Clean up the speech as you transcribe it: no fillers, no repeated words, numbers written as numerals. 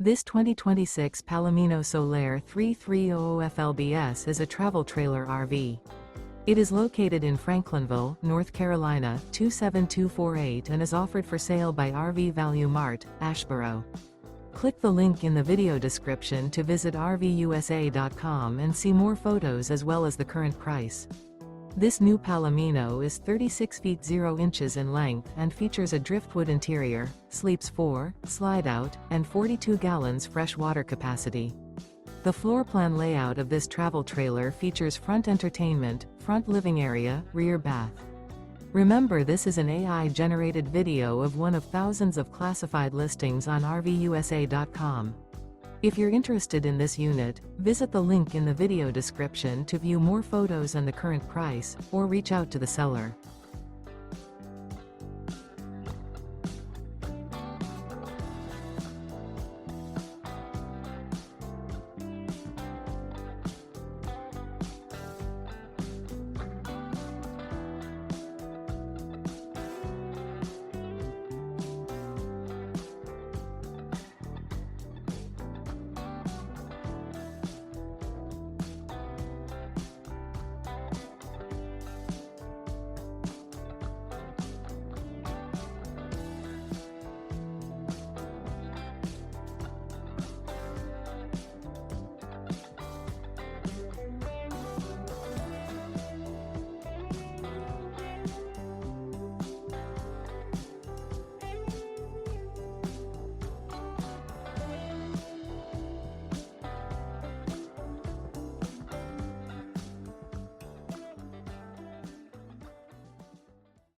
This 2026 Palomino Solaire 330 FLBS is a travel trailer RV. It is located in Franklinville, North Carolina, 27248 and is offered for sale by RV Value Mart, Asheboro. Click the link in the video description to visit RVUSA.com and see more photos as well as the current price. This new Palomino is 36 feet 0 inches in length and features a driftwood interior, sleeps 4, slide-out, and 42 gallons fresh water capacity. The floor plan layout of this travel trailer features front entertainment, front living area, rear bath. Remember, this is an AI-generated video of one of thousands of classified listings on RVUSA.com. If you're interested in this unit, visit the link in the video description to view more photos and the current price, or reach out to the seller.